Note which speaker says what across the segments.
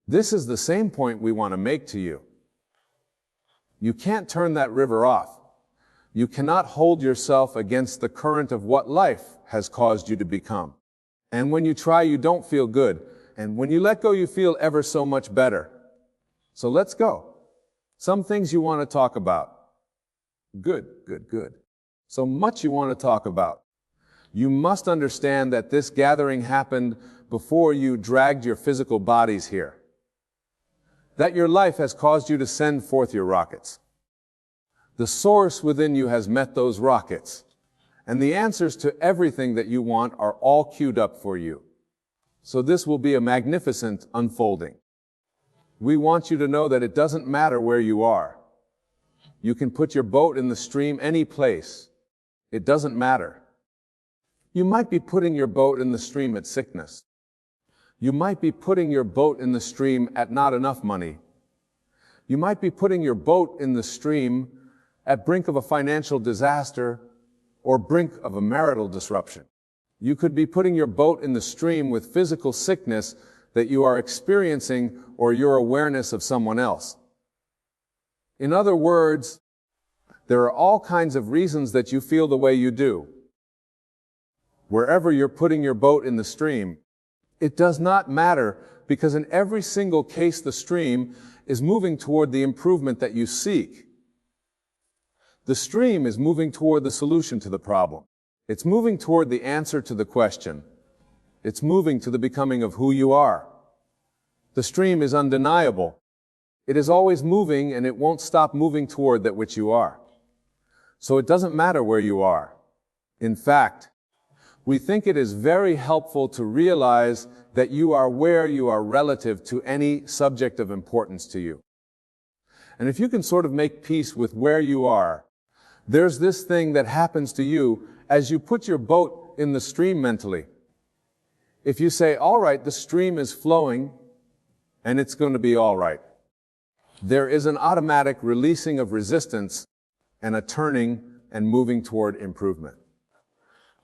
Speaker 1: This is the same point we want to make to you. You can't turn that river off. You cannot hold yourself against the current of what life has caused you to become. And when you try, you don't feel good. And when you let go, you feel ever so much better. So let's go. Some things you want to talk about. Good. So much you want to talk about. You must understand that this gathering happened before you dragged your physical bodies here. That your life has caused you to send forth your rockets. The source within you has met those rockets, and the answers to everything that you want are all queued up for you. So this will be a magnificent unfolding. We want you to know that it doesn't matter where you are. You can put your boat in the stream any place. It doesn't matter. You might be putting your boat in the stream at sickness. You might be putting your boat in the stream at not enough money. You might be putting your boat in the stream at brink of a financial disaster or brink of a marital disruption. You could be putting your boat in the stream with physical sickness that you are experiencing or your awareness of someone else. In other words, there are all kinds of reasons that you feel the way you do. Wherever you're putting your boat in the stream, it does not matter, because in every single case the stream is moving toward the improvement that you seek. The stream is moving toward the solution to the problem. It's moving toward the answer to the question. It's moving to the becoming of who you are. The stream is undeniable. It is always moving, and it won't stop moving toward that which you are. So it doesn't matter where you are. In fact, we think it is very helpful to realize that you are where you are relative to any subject of importance to you. And if you can sort of make peace with where you are, there's this thing that happens to you as you put your boat in the stream mentally. If you say, all right, the stream is flowing, and it's going to be all right, there is an automatic releasing of resistance and a turning and moving toward improvement.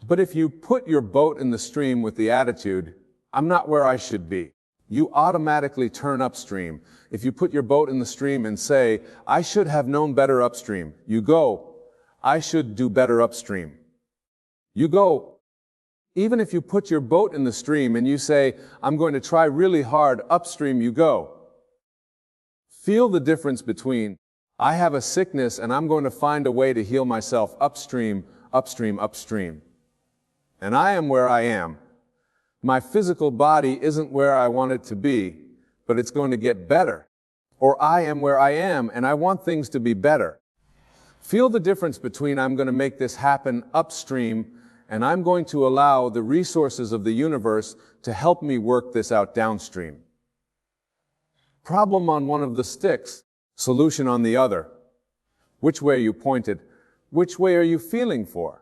Speaker 1: But if you put your boat in the stream with the attitude, I'm not where I should be, you automatically turn upstream. If you put your boat in the stream and say, I should have known better upstream, you go, I should do better upstream. You go. Even if you put your boat in the stream and you say, I'm going to try really hard upstream, you go. Feel the difference between, I have a sickness and I'm going to find a way to heal myself upstream, upstream. And I am where I am. My physical body isn't where I want it to be, but it's going to get better. Or I am where I am and I want things to be better. Feel the difference between I'm going to make this happen upstream and I'm going to allow the resources of the universe to help me work this out downstream. Problem on one of the sticks, solution on the other. Which way are you pointed? Which way are you feeling for?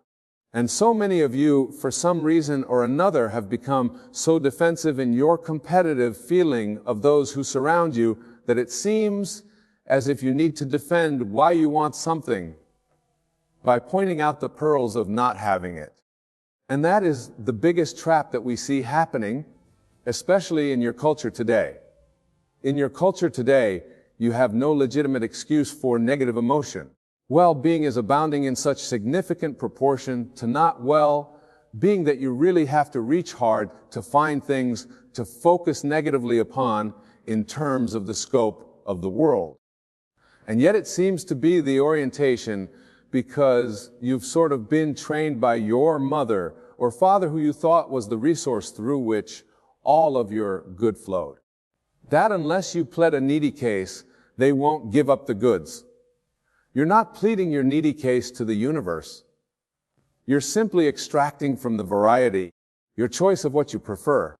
Speaker 1: And so many of you, for some reason or another, have become so defensive in your competitive feeling of those who surround you that it seems as if you need to defend why you want something by pointing out the pearls of not having it. And that is the biggest trap that we see happening, especially in your culture today. In your culture today, you have no legitimate excuse for negative emotion. Well-being is abounding in such significant proportion to not well-being that you really have to reach hard to find things to focus negatively upon in terms of the scope of the world. And yet it seems to be the orientation because you've sort of been trained by your mother or father who you thought was the resource through which all of your good flowed. That unless you plead a needy case, they won't give up the goods. You're not pleading your needy case to the universe. You're simply extracting from the variety your choice of what you prefer.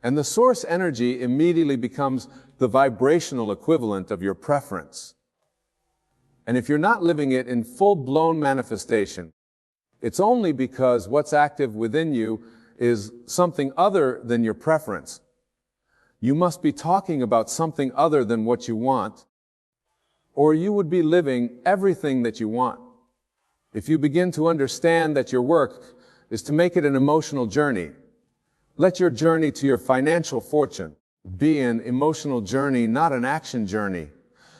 Speaker 1: And the source energy immediately becomes the vibrational equivalent of your preference. And if you're not living it in full-blown manifestation, it's only because what's active within you is something other than your preference. You must be talking about something other than what you want, or you would be living everything that you want. If you begin to understand that your work is to make it an emotional journey, let your journey to your financial fortune be an emotional journey, not an action journey.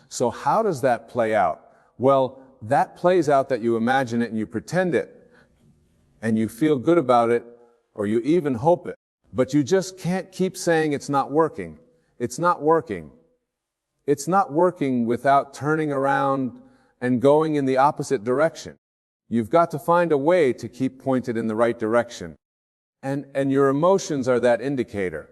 Speaker 1: So how does that play out? Well, that plays out that you imagine it and you pretend it, and you feel good about it, or you even hope it. But you just can't keep saying it's not working. It's not working. It's not working without turning around and going in the opposite direction. You've got to find a way to keep pointed in the right direction. And your emotions are that indicator.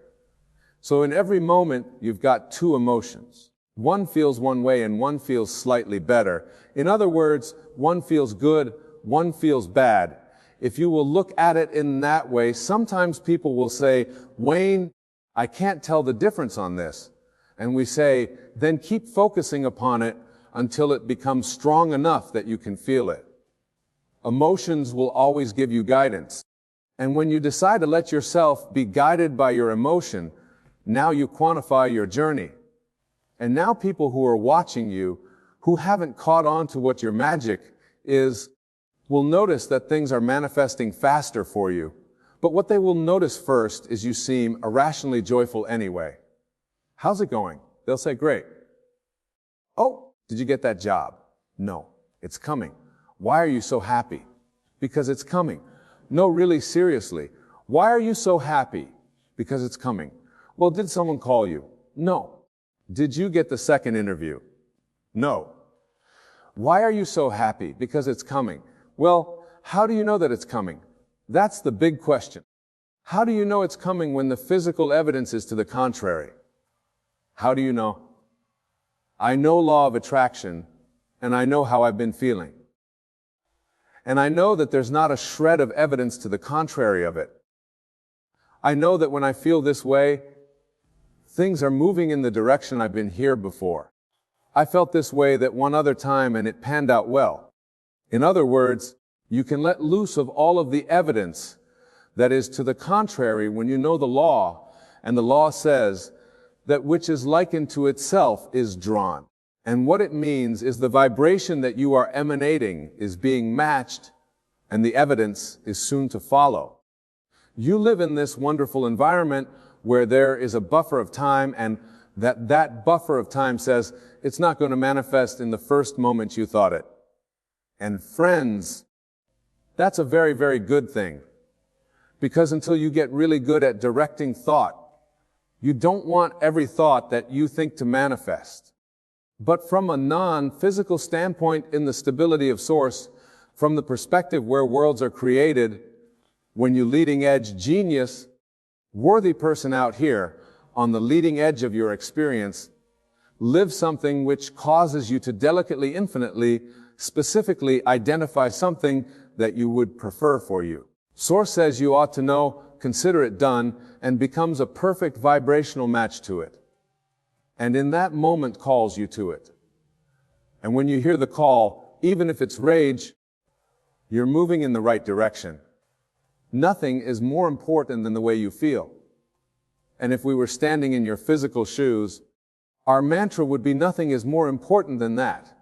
Speaker 1: So in every moment, you've got two emotions. One feels one way and one feels slightly better. In other words, one feels good, one feels bad. If you will look at it in that way, sometimes people will say, Wayne, I can't tell the difference on this. And we say, then keep focusing upon it until it becomes strong enough that you can feel it. Emotions will always give you guidance. And when you decide to let yourself be guided by your emotion, now you quantify your journey. And now people who are watching you, who haven't caught on to what your magic is, will notice that things are manifesting faster for you. But what they will notice first is you seem irrationally joyful anyway. How's it going? They'll say, great. Oh, did you get that job? No, it's coming. Why are you so happy? Because it's coming. No, really, seriously. Why are you so happy? Because it's coming. Well, did someone call you? No. Did you get the second interview? No. Why are you so happy? Because it's coming. Well, how do you know that it's coming? That's the big question. How do you know it's coming when the physical evidence is to the contrary? How do you know? I know law of attraction, and I know how I've been feeling. And I know that there's not a shred of evidence to the contrary of it. I know that when I feel this way, things are moving in the direction I've been here before. I felt this way that one other time and it panned out well. In other words, you can let loose of all of the evidence that is to the contrary when you know the law, and the law says that which is likened to itself is drawn. And what it means is the vibration that you are emanating is being matched, and the evidence is soon to follow. You live in this wonderful environment where there is a buffer of time, and that buffer of time says it's not going to manifest in the first moment you thought it. And friends, that's a very, very good thing. Because until you get really good at directing thought, you don't want every thought that you think to manifest. But from a non-physical standpoint in the stability of source, from the perspective where worlds are created, when you leading edge genius, worthy person out here, on the leading edge of your experience, live something which causes you to delicately, infinitely, specifically identify something that you would prefer for you. Source says you ought to know, consider it done, and becomes a perfect vibrational match to it. And in that moment calls you to it. And when you hear the call, even if it's rage, you're moving in the right direction. Nothing is more important than the way you feel. And if we were standing in your physical shoes, our mantra would be nothing is more important than that.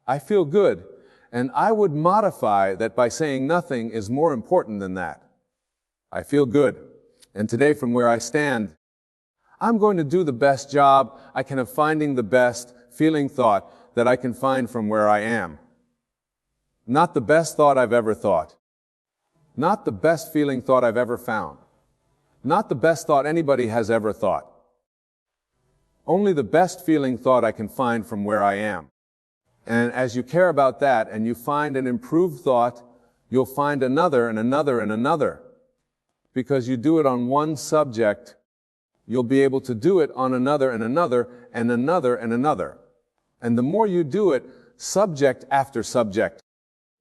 Speaker 1: I feel good, and I would modify that by saying nothing is more important than that. I feel good, and today from where I stand, I'm going to do the best job I can of finding the best feeling thought that I can find from where I am. Not the best thought I've ever thought. Not the best feeling thought I've ever found. Not the best thought anybody has ever thought. Only the best feeling thought I can find from where I am. And as you care about that and you find an improved thought, you'll find another and another and another. Because you do it on one subject, you'll be able to do it on another and another and another and another. And the more you do it, subject after subject,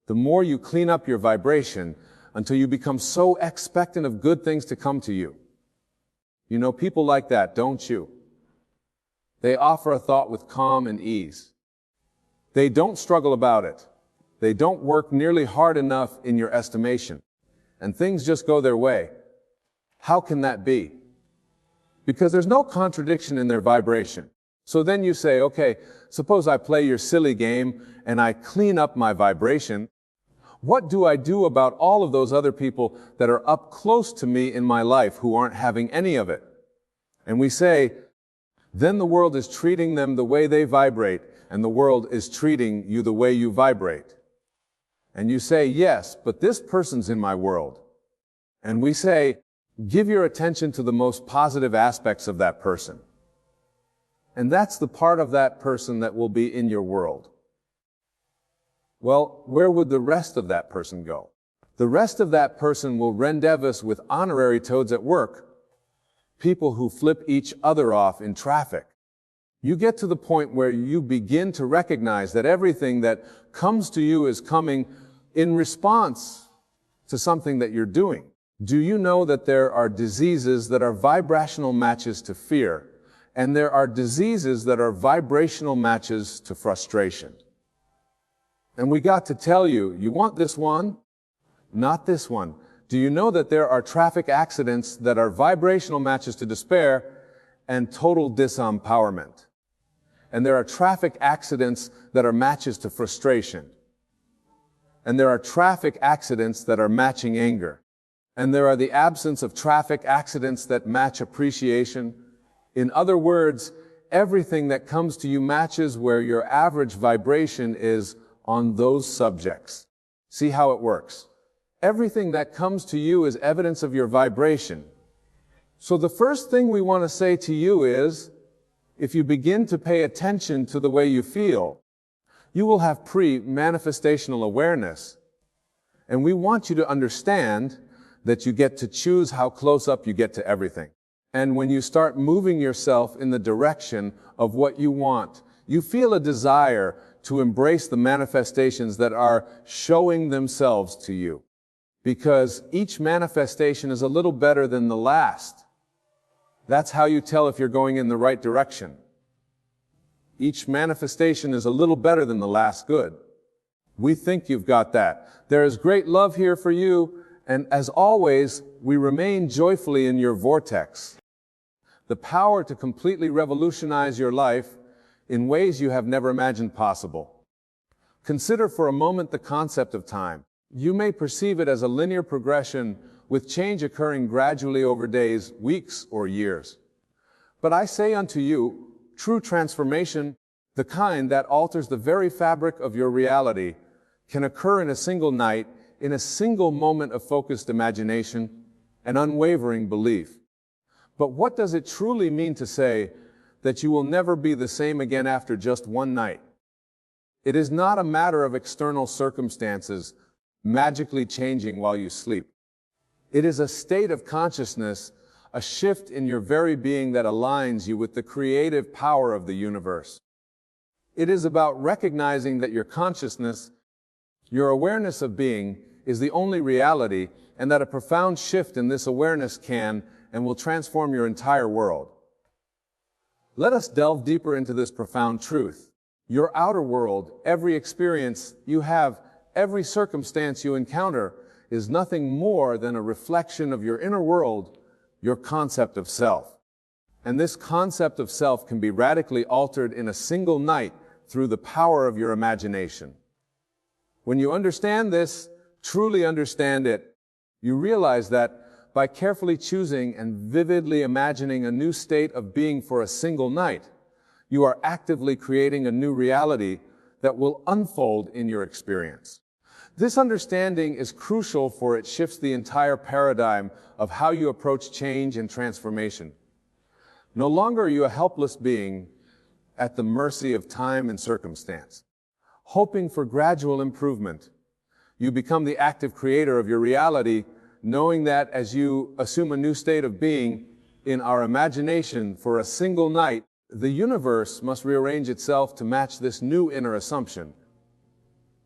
Speaker 1: the more you clean up your vibration until you become so expectant of good things to come to you. You know people like that, don't you? They offer a thought with calm and ease. They don't struggle about it. They don't work nearly hard enough in your estimation. And things just go their way. How can that be? Because there's no contradiction in their vibration. So then you say, okay, suppose I play your silly game and I clean up my vibration. What do I do about all of those other people that are up close to me in my life who aren't having any of it? And we say, then the world is treating them the way they vibrate, and the world is treating you the way you vibrate. And you say, yes, but this person's in my world. And we say, give your attention to the most positive aspects of that person. And that's the part of that person that will be in your world. Well, where would the rest of that person go? The rest of that person will rendezvous with honorary toads at work, people who flip each other off in traffic. You get to the point where you begin to recognize that everything that comes to you is coming in response to something that you're doing. Do you know that there are diseases that are vibrational matches to fear, and there are diseases that are vibrational matches to frustration? And we got to tell you, you want this one? Not this one. Do you know that there are traffic accidents that are vibrational matches to despair and total disempowerment? And there are traffic accidents that are matches to frustration. And there are traffic accidents that are matching anger. And there are the absence of traffic accidents that match appreciation. In other words, everything that comes to you matches where your average vibration is on those subjects. See how it works? Everything that comes to you is evidence of your vibration. So the first thing we want to say to you is, if you begin to pay attention to the way you feel, you will have pre-manifestational awareness. And we want you to understand that you get to choose how close up you get to everything. And when you start moving yourself in the direction of what you want, you feel a desire to embrace the manifestations that are showing themselves to you. Because each manifestation is a little better than the last. That's how you tell if you're going in the right direction. Each manifestation is a little better than the last good. We think you've got that. There is great love here for you, and as always, we remain joyfully in your vortex. The power to completely revolutionize your life in ways you have never imagined possible. Consider for a moment the concept of time. You may perceive it as a linear progression with change occurring gradually over days, weeks, or years. But I say unto you, true transformation, the kind that alters the very fabric of your reality, can occur in a single night, in a single moment of focused imagination and unwavering belief. But what does it truly mean to say that you will never be the same again after just one night? It is not a matter of external circumstances magically changing while you sleep. It is a state of consciousness, a shift in your very being that aligns you with the creative power of the universe. It is about recognizing that your consciousness, your awareness of being, is the only reality, and that a profound shift in this awareness can and will transform your entire world. Let us delve deeper into this profound truth. Your outer world, every experience you have, every circumstance you encounter, is nothing more than a reflection of your inner world, your concept of self. And this concept of self can be radically altered in a single night through the power of your imagination. When you understand this, truly understand it, you realize that by carefully choosing and vividly imagining a new state of being for a single night, you are actively creating a new reality that will unfold in your experience. This understanding is crucial, for it shifts the entire paradigm of how you approach change and transformation. No longer are you a helpless being at the mercy of time and circumstance, hoping for gradual improvement. You become the active creator of your reality, knowing that as you assume a new state of being in our imagination for a single night, the universe must rearrange itself to match this new inner assumption.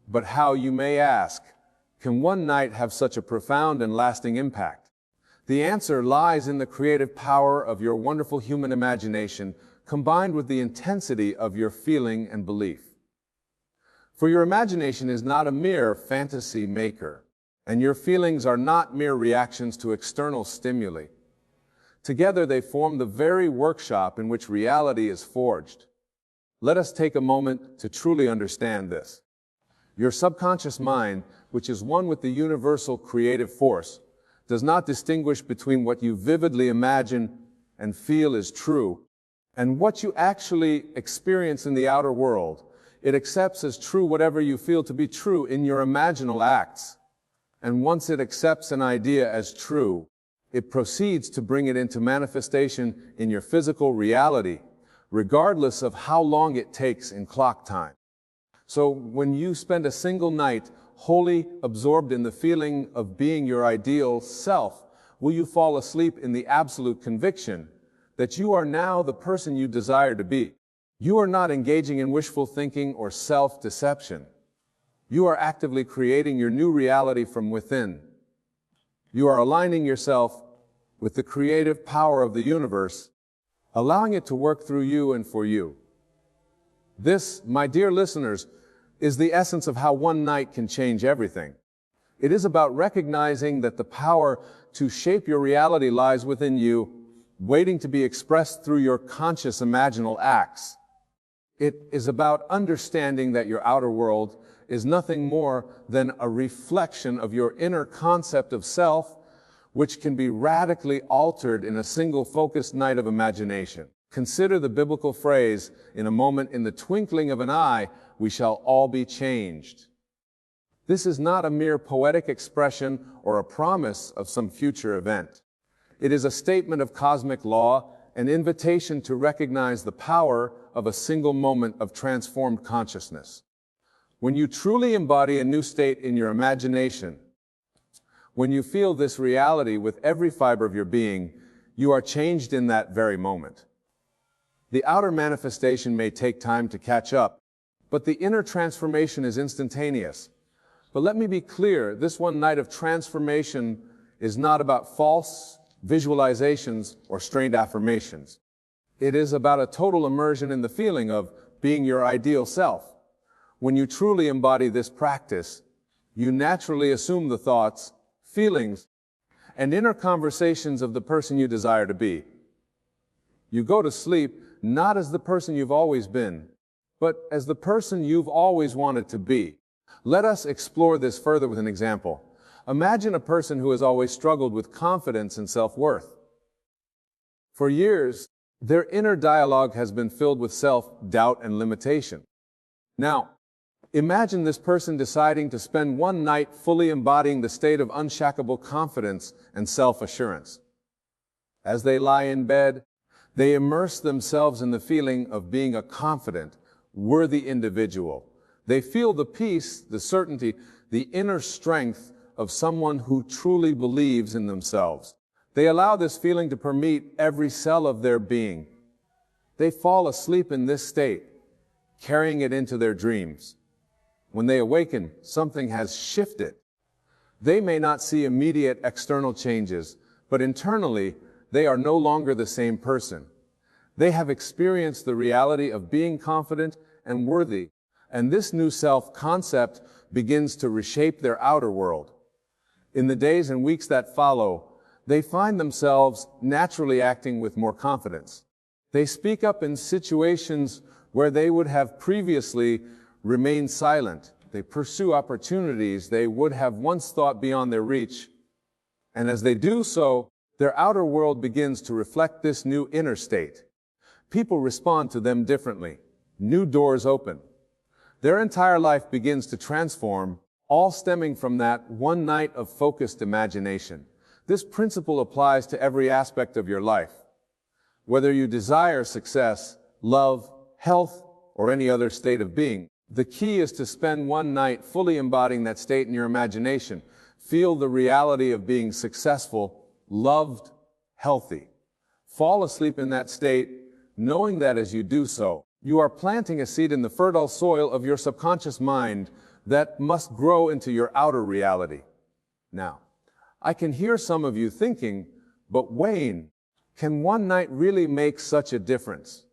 Speaker 1: But how, you may ask, can one night have such a profound and lasting impact? The answer lies in the creative power of your wonderful human imagination, combined with the intensity of your feeling and belief. For your imagination is not a mere fantasy maker, and your feelings are not mere reactions to external stimuli. Together they form the very workshop in which reality is forged. Let us take a moment to truly understand this. Your subconscious mind, which is one with the universal creative force, does not distinguish between what you vividly imagine and feel is true, and what you actually experience in the outer world, it accepts as true whatever you feel to be true in your imaginal acts. And once it accepts an idea as true, it proceeds to bring it into manifestation in your physical reality, regardless of how long it takes in clock time. So when you spend a single night wholly absorbed in the feeling of being your ideal self, will you fall asleep in the absolute conviction that you are now the person you desire to be? You are not engaging in wishful thinking or self-deception. You are actively creating your new reality from within. You are aligning yourself with the creative power of the universe, allowing it to work through you and for you. This, my dear listeners, is the essence of how one night can change everything. It is about recognizing that the power to shape your reality lies within you, waiting to be expressed through your conscious imaginal acts. It is about understanding that your outer world is nothing more than a reflection of your inner concept of self, which can be radically altered in a single focused night of imagination. Consider the biblical phrase, "In a moment, in the twinkling of an eye, we shall all be changed." This is not a mere poetic expression or a promise of some future event. It is a statement of cosmic law, an invitation to recognize the power of a single moment of transformed consciousness. When you truly embody a new state in your imagination, when you feel this reality with every fiber of your being, you are changed in that very moment. The outer manifestation may take time to catch up, but the inner transformation is instantaneous. But let me be clear, this one night of transformation is not about false visualizations or strained affirmations. It is about a total immersion in the feeling of being your ideal self. When you truly embody this practice, you naturally assume the thoughts, feelings, and inner conversations of the person you desire to be. You go to sleep not as the person you've always been, but as the person you've always wanted to be. Let us explore this further with an example. Imagine a person who has always struggled with confidence and self-worth. For years, their inner dialogue has been filled with self-doubt and limitation. Now, imagine this person deciding to spend one night fully embodying the state of unshakable confidence and self-assurance. As they lie in bed, they immerse themselves in the feeling of being a confident, worthy individual. They feel the peace, the certainty, the inner strength of someone who truly believes in themselves. They allow this feeling to permeate every cell of their being. They fall asleep in this state, carrying it into their dreams. When they awaken, something has shifted. They may not see immediate external changes, but internally, they are no longer the same person. They have experienced the reality of being confident and worthy, and this new self-concept begins to reshape their outer world. In the days and weeks that follow, they find themselves naturally acting with more confidence. They speak up in situations where they would have previously remained silent. They pursue opportunities they would have once thought beyond their reach. And as they do so, their outer world begins to reflect this new inner state. People respond to them differently. New doors open. Their entire life begins to transform, all stemming from that one night of focused imagination. This principle applies to every aspect of your life. Whether you desire success, love, health, or any other state of being, the key is to spend one night fully embodying that state in your imagination. Feel the reality of being successful, loved, healthy. Fall asleep in that state, knowing that as you do so, you are planting a seed in the fertile soil of your subconscious mind that must grow into your outer reality. Now, I can hear some of you thinking, but Wayne, can one night really make such a difference?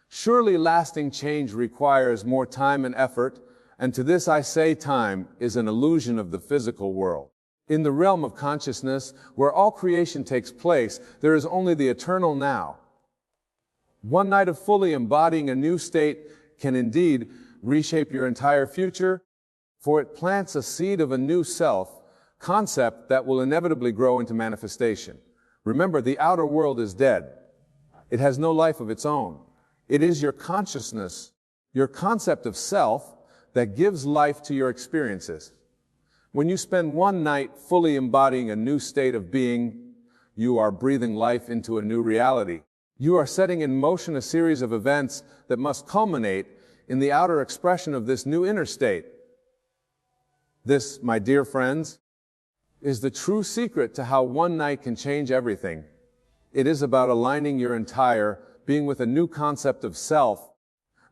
Speaker 1: Surely lasting change requires more time and effort, and to this I say time is an illusion of the physical world. In the realm of consciousness, where all creation takes place, there is only the eternal now. One night of fully embodying a new state can indeed reshape your entire future, for it plants a seed of a new self-concept that will inevitably grow into manifestation. Remember, the outer world is dead. It has no life of its own. It is your consciousness, your concept of self, that gives life to your experiences. When you spend one night fully embodying a new state of being, you are breathing life into a new reality. You are setting in motion a series of events that must culminate in the outer expression of this new inner state. This, my dear friends, is the true secret to how one night can change everything. It is about aligning your entire being with a new concept of self,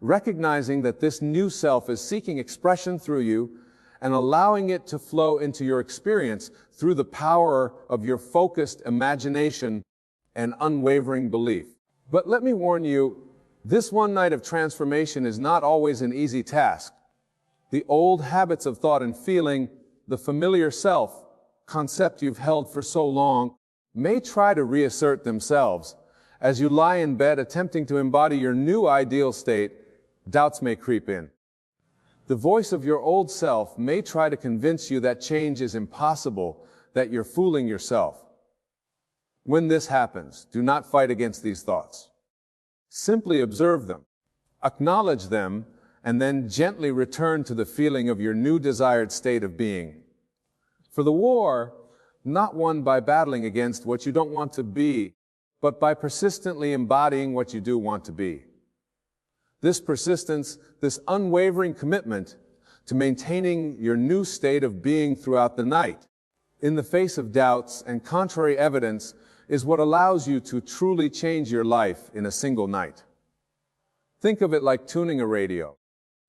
Speaker 1: recognizing that this new self is seeking expression through you and allowing it to flow into your experience through the power of your focused imagination and unwavering belief. But let me warn you, this one night of transformation is not always an easy task. The old habits of thought and feeling, the familiar self, concept you've held for so long, may try to reassert themselves. As you lie in bed attempting to embody your new ideal state, doubts may creep in. The voice of your old self may try to convince you that change is impossible, that you're fooling yourself. When this happens, do not fight against these thoughts. Simply observe them, acknowledge them, and then gently return to the feeling of your new desired state of being. For the war, not won by battling against what you don't want to be, but by persistently embodying what you do want to be. This persistence, this unwavering commitment to maintaining your new state of being throughout the night, in the face of doubts and contrary evidence, is what allows you to truly change your life in a single night. Think of it like tuning a radio.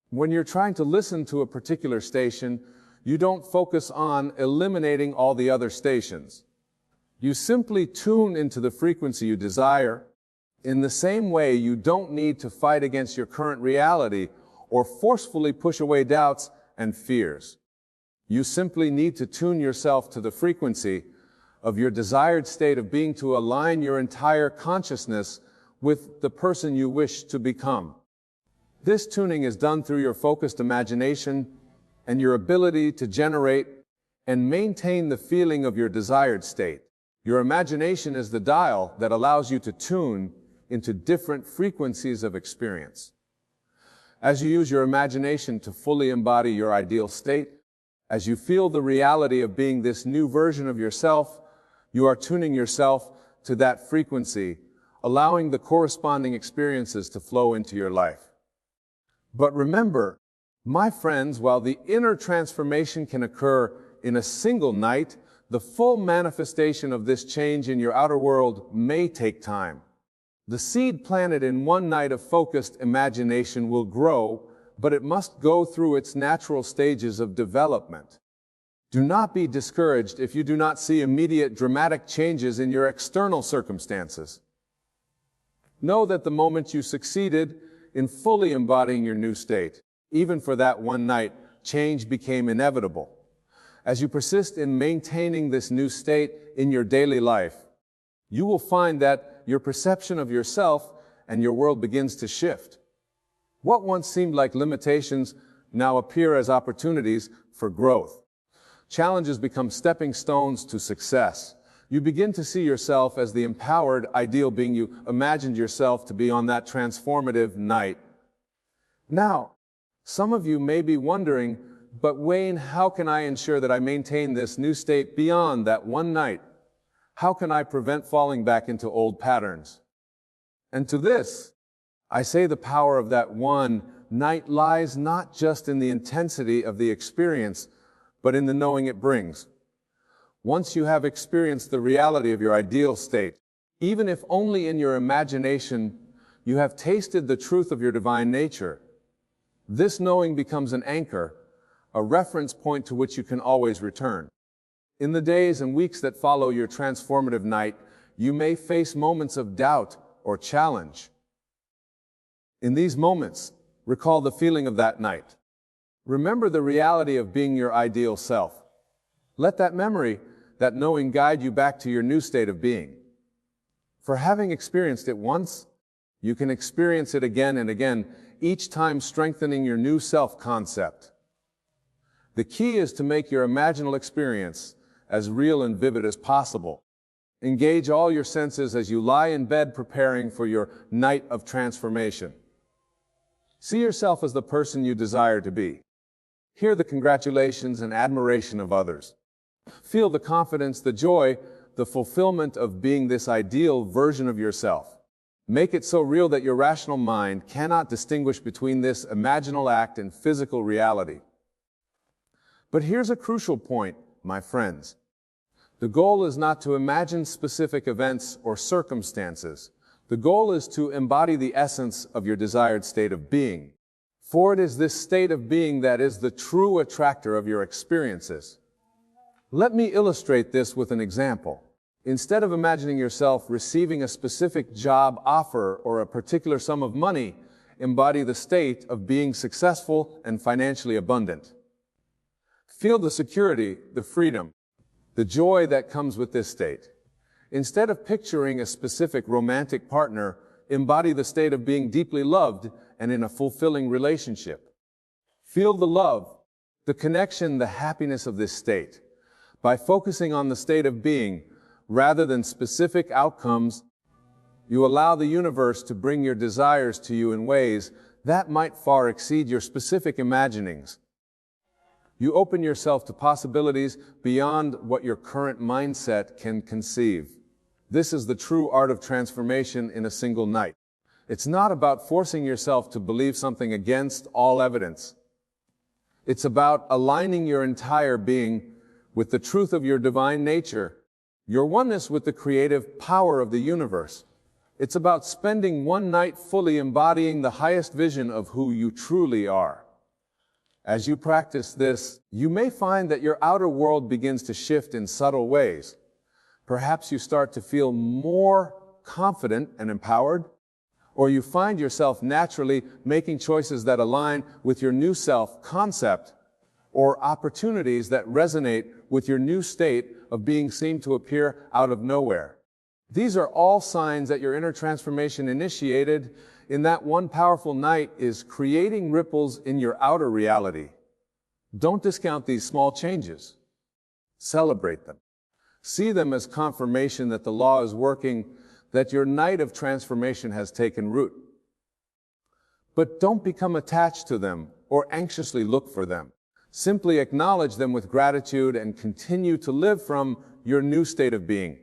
Speaker 1: When you're trying to listen to a particular station, you don't focus on eliminating all the other stations. You simply tune into the frequency you desire. In the same way, you don't need to fight against your current reality or forcefully push away doubts and fears. You simply need to tune yourself to the frequency of your desired state of being, to align your entire consciousness with the person you wish to become. This tuning is done through your focused imagination and your ability to generate and maintain the feeling of your desired state. Your imagination is the dial that allows you to tune into different frequencies of experience. As you use your imagination to fully embody your ideal state, as you feel the reality of being this new version of yourself, you are tuning yourself to that frequency, allowing the corresponding experiences to flow into your life. But remember, my friends, while the inner transformation can occur in a single night, the full manifestation of this change in your outer world may take time. The seed planted in one night of focused imagination will grow, but it must go through its natural stages of development. Do not be discouraged if you do not see immediate dramatic changes in your external circumstances. Know that the moment you succeeded in fully embodying your new state, even for that one night, change became inevitable. As you persist in maintaining this new state in your daily life, you will find that your perception of yourself and your world begins to shift. What once seemed like limitations now appear as opportunities for growth. Challenges become stepping stones to success. You begin to see yourself as the empowered, ideal being you imagined yourself to be on that transformative night. Now, some of you may be wondering, but Wayne, how can I ensure that I maintain this new state beyond that one night? How can I prevent falling back into old patterns? And to this, I say the power of that one night lies not just in the intensity of the experience, but in the knowing it brings. Once you have experienced the reality of your ideal state, even if only in your imagination, you have tasted the truth of your divine nature. This knowing becomes an anchor, a reference point to which you can always return. In the days and weeks that follow your transformative night, you may face moments of doubt or challenge. In these moments, recall the feeling of that night. Remember the reality of being your ideal self. Let that memory, that knowing, guide you back to your new state of being. For having experienced it once, you can experience it again and again, each time strengthening your new self-concept. The key is to make your imaginal experience as real and vivid as possible. Engage all your senses as you lie in bed preparing for your night of transformation. See yourself as the person you desire to be. Hear the congratulations and admiration of others. Feel the confidence, the joy, the fulfillment of being this ideal version of yourself. Make it so real that your rational mind cannot distinguish between this imaginal act and physical reality. But here's a crucial point, my friends. The goal is not to imagine specific events or circumstances. The goal is to embody the essence of your desired state of being. For it is this state of being that is the true attractor of your experiences. Let me illustrate this with an example. Instead of imagining yourself receiving a specific job offer or a particular sum of money, embody the state of being successful and financially abundant. Feel the security, the freedom, the joy that comes with this state. Instead of picturing a specific romantic partner, embody the state of being deeply loved and in a fulfilling relationship. Feel the love, the connection, the happiness of this state. By focusing on the state of being, rather than specific outcomes, you allow the universe to bring your desires to you in ways that might far exceed your specific imaginings. You open yourself to possibilities beyond what your current mindset can conceive. This is the true art of transformation in a single night. It's not about forcing yourself to believe something against all evidence. It's about aligning your entire being with the truth of your divine nature, your oneness with the creative power of the universe. It's about spending one night fully embodying the highest vision of who you truly are. As you practice this, you may find that your outer world begins to shift in subtle ways. Perhaps you start to feel more confident and empowered, or you find yourself naturally making choices that align with your new self-concept, or opportunities that resonate with your new state of being seem to appear out of nowhere. These are all signs that your inner transformation initiated in that one powerful night is creating ripples in your outer reality. Don't discount these small changes. Celebrate them. See them as confirmation that the law is working, that your night of transformation has taken root. But don't become attached to them or anxiously look for them. Simply acknowledge them with gratitude and continue to live from your new state of being.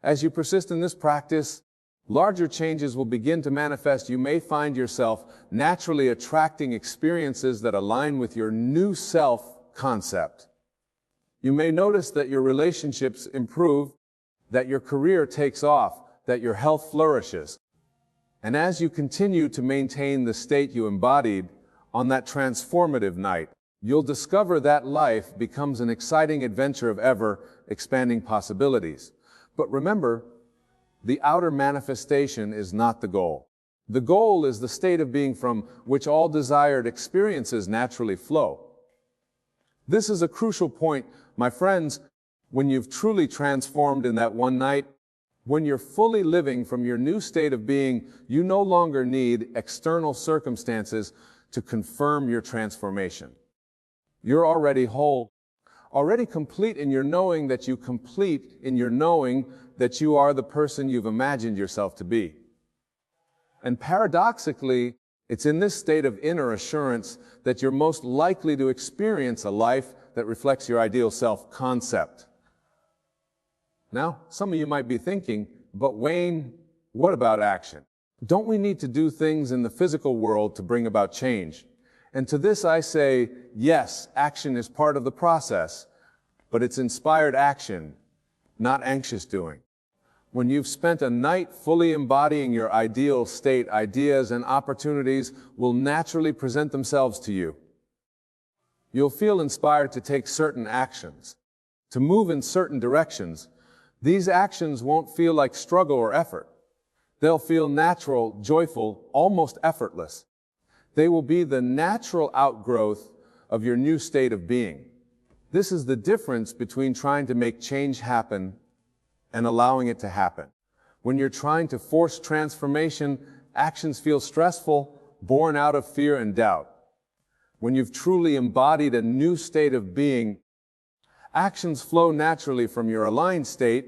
Speaker 1: As you persist in this practice, larger changes will begin to manifest. You may find yourself naturally attracting experiences that align with your new self-concept. You may notice that your relationships improve, that your career takes off, that your health flourishes. And as you continue to maintain the state you embodied on that transformative night, you'll discover that life becomes an exciting adventure of ever-expanding possibilities. But remember, the outer manifestation is not the goal. The goal is the state of being from which all desired experiences naturally flow. This is a crucial point, my friends. When you've truly transformed in that one night, when you're fully living from your new state of being, you no longer need external circumstances to confirm your transformation. You're already whole, already complete in your knowing that you complete in your knowing that you are the person you've imagined yourself to be. And paradoxically, it's in this state of inner assurance that you're most likely to experience a life that reflects your ideal self-concept. Now, some of you might be thinking, but Wayne, what about action? Don't we need to do things in the physical world to bring about change? And to this I say, yes, action is part of the process, but it's inspired action, not anxious doing. When you've spent a night fully embodying your ideal state, ideas and opportunities will naturally present themselves to you. You'll feel inspired to take certain actions, to move in certain directions. These actions won't feel like struggle or effort. They'll feel natural, joyful, almost effortless. They will be the natural outgrowth of your new state of being. This is the difference between trying to make change happen and allowing it to happen. When you're trying to force transformation, actions feel stressful, born out of fear and doubt. When you've truly embodied a new state of being, actions flow naturally from your aligned state,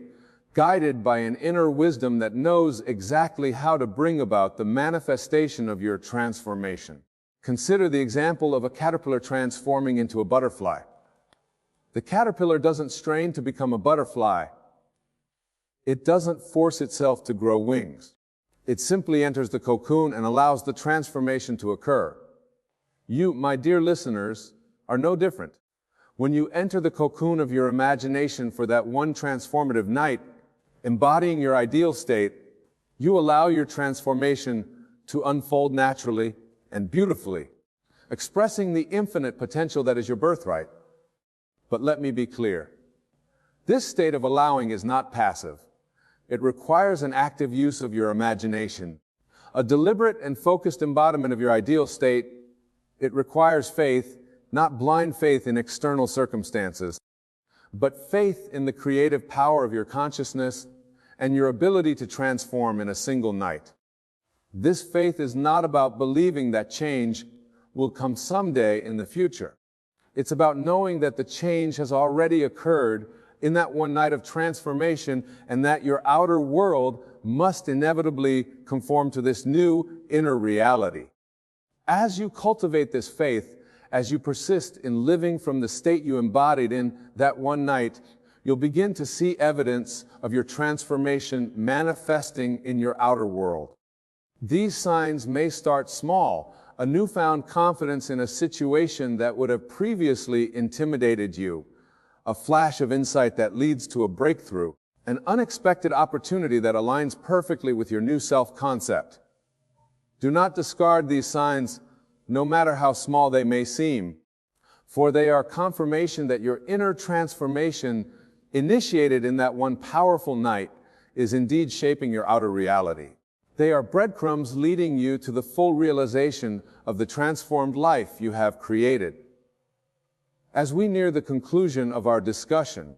Speaker 1: guided by an inner wisdom that knows exactly how to bring about the manifestation of your transformation. Consider the example of a caterpillar transforming into a butterfly. The caterpillar doesn't strain to become a butterfly. It doesn't force itself to grow wings. It simply enters the cocoon and allows the transformation to occur. You, my dear listeners, are no different. When you enter the cocoon of your imagination for that one transformative night, embodying your ideal state, you allow your transformation to unfold naturally and beautifully, expressing the infinite potential that is your birthright. But let me be clear. This state of allowing is not passive. It requires an active use of your imagination, a deliberate and focused embodiment of your ideal state. It requires faith, not blind faith in external circumstances, but faith in the creative power of your consciousness and your ability to transform in a single night. This faith is not about believing that change will come someday in the future. It's about knowing that the change has already occurred in that one night of transformation and that your outer world must inevitably conform to this new inner reality. As you cultivate this faith, as you persist in living from the state you embodied in that one night, you'll begin to see evidence of your transformation manifesting in your outer world. These signs may start small, a newfound confidence in a situation that would have previously intimidated you, a flash of insight that leads to a breakthrough, an unexpected opportunity that aligns perfectly with your new self-concept. Do not discard these signs, no matter how small they may seem, for they are confirmation that your inner transformation, initiated in that one powerful night, is indeed shaping your outer reality. They are breadcrumbs leading you to the full realization of the transformed life you have created. As we near the conclusion of our discussion,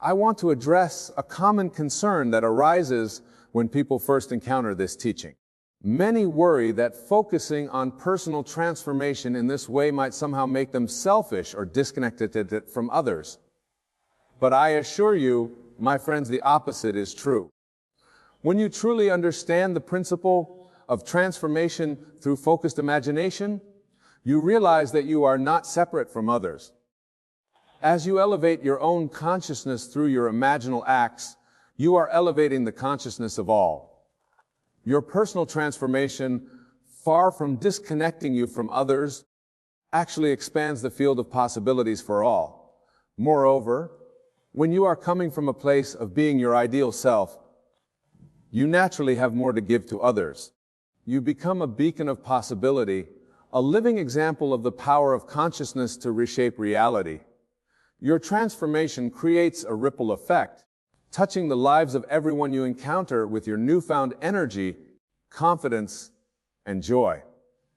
Speaker 1: I want to address a common concern that arises when people first encounter this teaching. Many worry that focusing on personal transformation in this way might somehow make them selfish or disconnected from others. But I assure you, my friends, the opposite is true. When you truly understand the principle of transformation through focused imagination, you realize that you are not separate from others. As you elevate your own consciousness through your imaginal acts, you are elevating the consciousness of all. Your personal transformation, far from disconnecting you from others, actually expands the field of possibilities for all. Moreover, when you are coming from a place of being your ideal self, you naturally have more to give to others. You become a beacon of possibility, a living example of the power of consciousness to reshape reality. Your transformation creates a ripple effect, touching the lives of everyone you encounter with your newfound energy, confidence, and joy.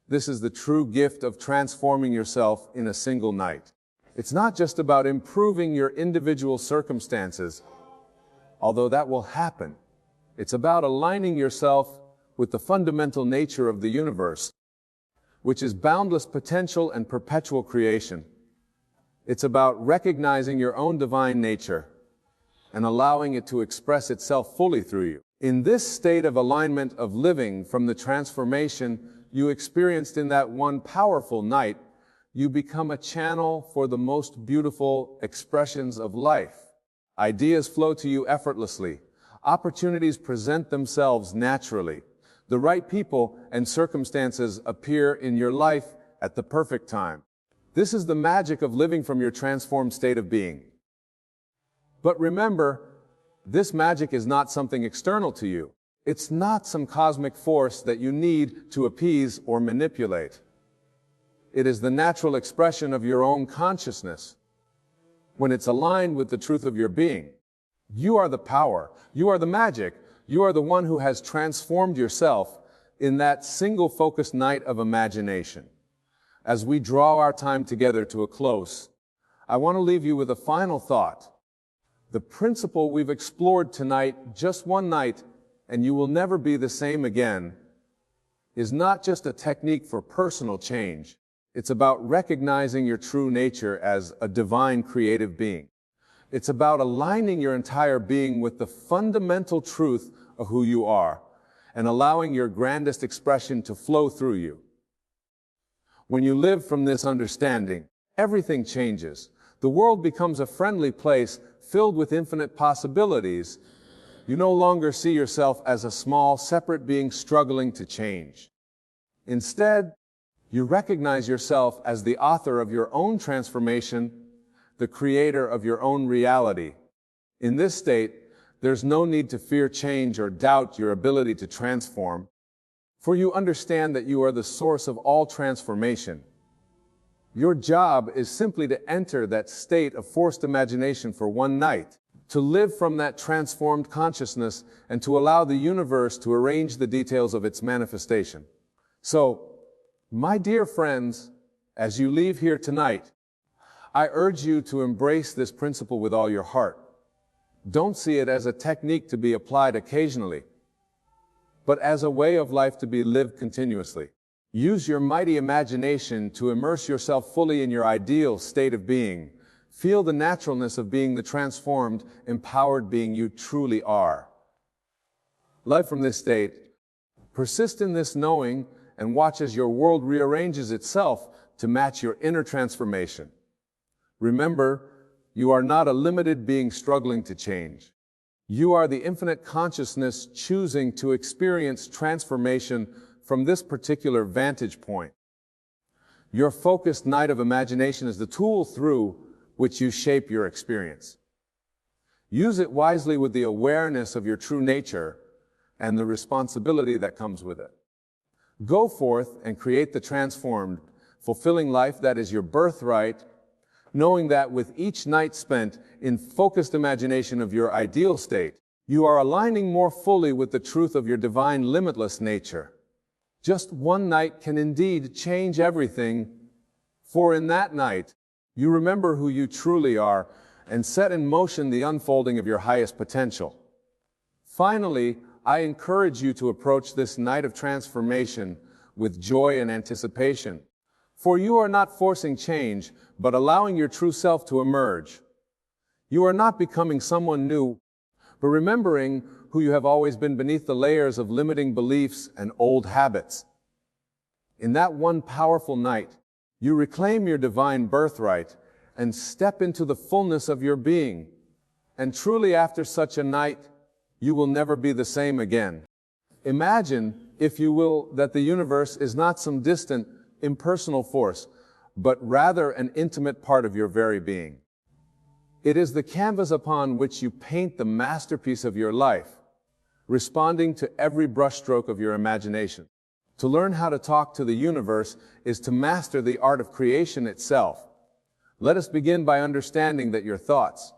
Speaker 1: This is the true gift of transforming yourself in a single night. It's not just about improving your individual circumstances, although that will happen. It's about aligning yourself with the fundamental nature of the universe, which is boundless potential and perpetual creation. It's about recognizing your own divine nature and allowing it to express itself fully through you. In this state of alignment of living from the transformation you experienced in that one powerful night, you become a channel for the most beautiful expressions of life. Ideas flow to you effortlessly. Opportunities present themselves naturally. The right people and circumstances appear in your life at the perfect time. This is the magic of living from your transformed state of being. But remember, this magic is not something external to you. It's not some cosmic force that you need to appease or manipulate. It is the natural expression of your own consciousness. When it's aligned with the truth of your being, you are the power, you are the magic, you are the one who has transformed yourself in that single focused night of imagination. As we draw our time together to a close, I want to leave you with a final thought. The principle we've explored tonight, just one night, and you will never be the same again, is not just a technique for personal change. It's about recognizing your true nature as a divine creative being. It's about aligning your entire being with the fundamental truth of who you are and allowing your grandest expression to flow through you. When you live from this understanding, everything changes. The world becomes a friendly place filled with infinite possibilities. You no longer see yourself as a small, separate being struggling to change. Instead, you recognize yourself as the author of your own transformation, the creator of your own reality. In this state, there's no need to fear change or doubt your ability to transform, for you understand that you are the source of all transformation. Your job is simply to enter that state of forced imagination for one night, to live from that transformed consciousness and to allow the universe to arrange the details of its manifestation. So, my dear friends, as you leave here tonight, I urge you to embrace this principle with all your heart. Don't see it as a technique to be applied occasionally, but as a way of life to be lived continuously. Use your mighty imagination to immerse yourself fully in your ideal state of being. Feel the naturalness of being the transformed, empowered being you truly are. Live from this state, persist in this knowing, and watch as your world rearranges itself to match your inner transformation. Remember, you are not a limited being struggling to change. You are the infinite consciousness choosing to experience transformation from this particular vantage point. Your focused night of imagination is the tool through which you shape your experience. Use it wisely with the awareness of your true nature and the responsibility that comes with it. Go forth and create the transformed, fulfilling life that is your birthright, knowing that with each night spent in focused imagination of your ideal state, you are aligning more fully with the truth of your divine limitless nature. Just one night can indeed change everything, for in that night, you remember who you truly are and set in motion the unfolding of your highest potential. Finally, I encourage you to approach this night of transformation with joy and anticipation, for you are not forcing change, but allowing your true self to emerge. You are not becoming someone new, but remembering who you have always been beneath the layers of limiting beliefs and old habits. In that one powerful night, you reclaim your divine birthright and step into the fullness of your being. And truly after such a night, you will never be the same again. Imagine, if you will, that the universe is not some distant, impersonal force, but rather an intimate part of your very being. It is the canvas upon which you paint the masterpiece of your life, responding to every brushstroke of your imagination. To learn how to talk to the universe is to master the art of creation itself. Let us begin by understanding that your thoughts,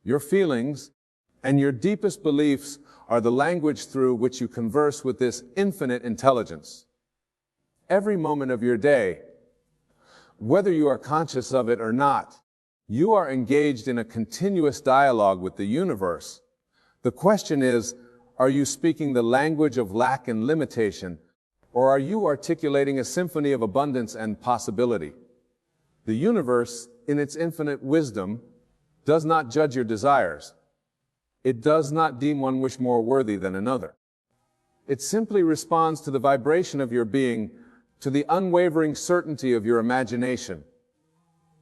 Speaker 1: your feelings, and your deepest beliefs are the language through which you converse with this infinite intelligence. Every moment of your day, whether you are conscious of it or not, you are engaged in a continuous dialogue with the universe. The question is, are you speaking the language of lack and limitation, or are you articulating a symphony of abundance and possibility? The universe, in its infinite wisdom, does not judge your desires. It does not deem one wish more worthy than another. It simply responds to the vibration of your being, to the unwavering certainty of your imagination.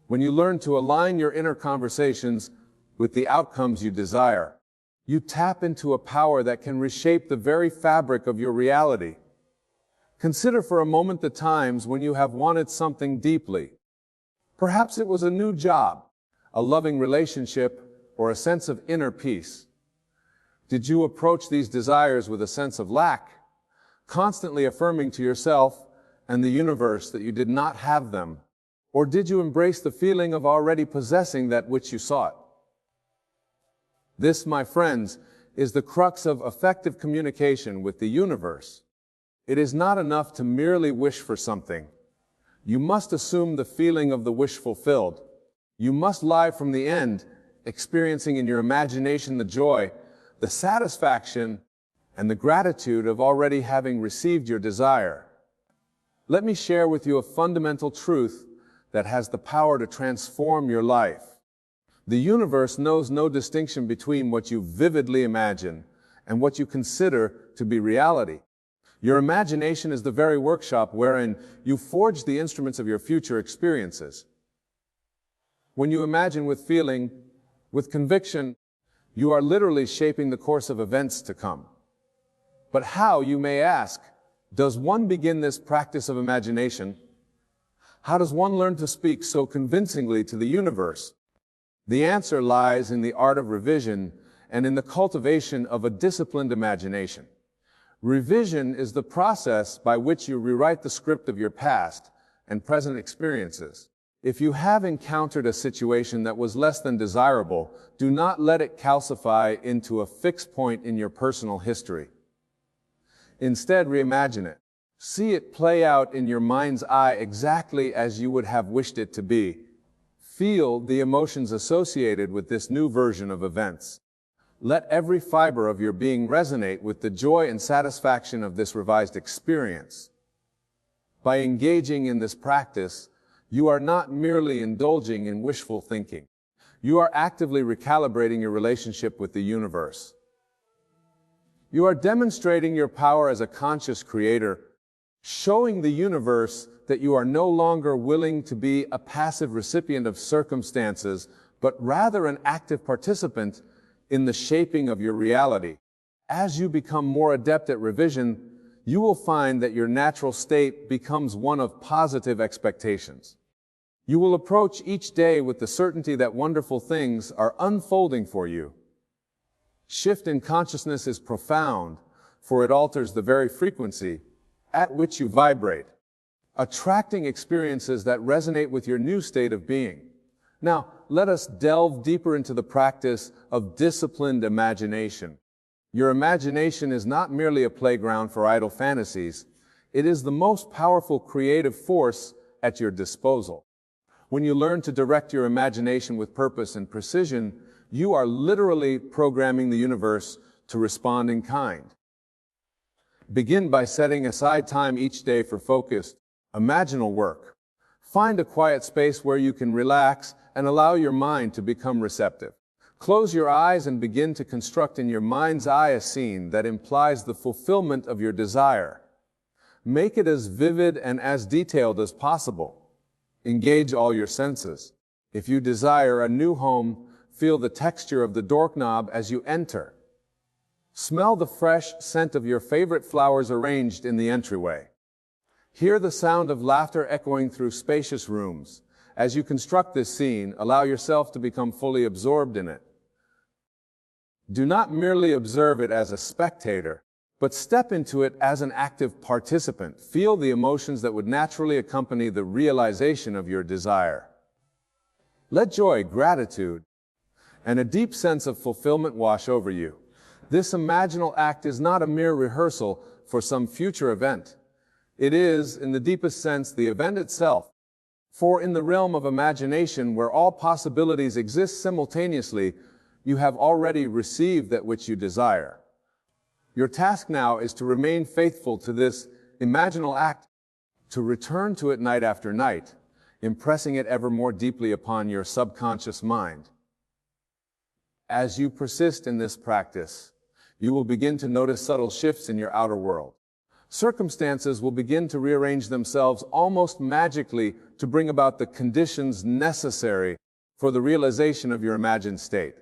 Speaker 1: When you learn to align your inner conversations with the outcomes you desire, you tap into a power that can reshape the very fabric of your reality. Consider for a moment the times when you have wanted something deeply. Perhaps it was a new job, a loving relationship, or a sense of inner peace. Did you approach these desires with a sense of lack, constantly affirming to yourself and the universe that you did not have them? Or did you embrace the feeling of already possessing that which you sought? This, my friends, is the crux of effective communication with the universe. It is not enough to merely wish for something. You must assume the feeling of the wish fulfilled. You must live from the end, experiencing in your imagination the joy, the satisfaction, and the gratitude of already having received your desire. Let me share with you a fundamental truth that has the power to transform your life. The universe knows no distinction between what you vividly imagine and what you consider to be reality. Your imagination is the very workshop wherein you forge the instruments of your future experiences. When you imagine with feeling, with conviction, you are literally shaping the course of events to come. But how, you may ask, does one begin this practice of imagination? How does one learn to speak so convincingly to the universe? The answer lies in the art of revision and in the cultivation of a disciplined imagination. Revision is the process by which you rewrite the script of your past and present experiences. If you have encountered a situation that was less than desirable, do not let it calcify into a fixed point in your personal history. Instead, reimagine it. See it play out in your mind's eye exactly as you would have wished it to be. Feel the emotions associated with this new version of events. Let every fiber of your being resonate with the joy and satisfaction of this revised experience. By engaging in this practice, you are not merely indulging in wishful thinking. You are actively recalibrating your relationship with the universe. You are demonstrating your power as a conscious creator, showing the universe that you are no longer willing to be a passive recipient of circumstances, but rather an active participant in the shaping of your reality. As you become more adept at revision, you will find that your natural state becomes one of positive expectations. You will approach each day with the certainty that wonderful things are unfolding for you. Shift in consciousness is profound, for it alters the very frequency at which you vibrate, attracting experiences that resonate with your new state of being. Now, let us delve deeper into the practice of disciplined imagination. Your imagination is not merely a playground for idle fantasies. It is the most powerful creative force at your disposal. When you learn to direct your imagination with purpose and precision, you are literally programming the universe to respond in kind. Begin by setting aside time each day for focused, imaginal work. Find a quiet space where you can relax and allow your mind to become receptive. Close your eyes and begin to construct in your mind's eye a scene that implies the fulfillment of your desire. Make it as vivid and as detailed as possible. Engage all your senses. If you desire a new home, feel the texture of the doorknob as you enter. Smell the fresh scent of your favorite flowers arranged in the entryway. Hear the sound of laughter echoing through spacious rooms. As you construct this scene, allow yourself to become fully absorbed in it. Do not merely observe it as a spectator, but step into it as an active participant. Feel the emotions that would naturally accompany the realization of your desire. Let joy, gratitude, and a deep sense of fulfillment wash over you. This imaginal act is not a mere rehearsal for some future event. It is, in the deepest sense, the event itself. For in the realm of imagination, where all possibilities exist simultaneously, you have already received that which you desire. Your task now is to remain faithful to this imaginal act, to return to it night after night, impressing it ever more deeply upon your subconscious mind. As you persist in this practice, you will begin to notice subtle shifts in your outer world. Circumstances will begin to rearrange themselves almost magically to bring about the conditions necessary for the realization of your imagined state.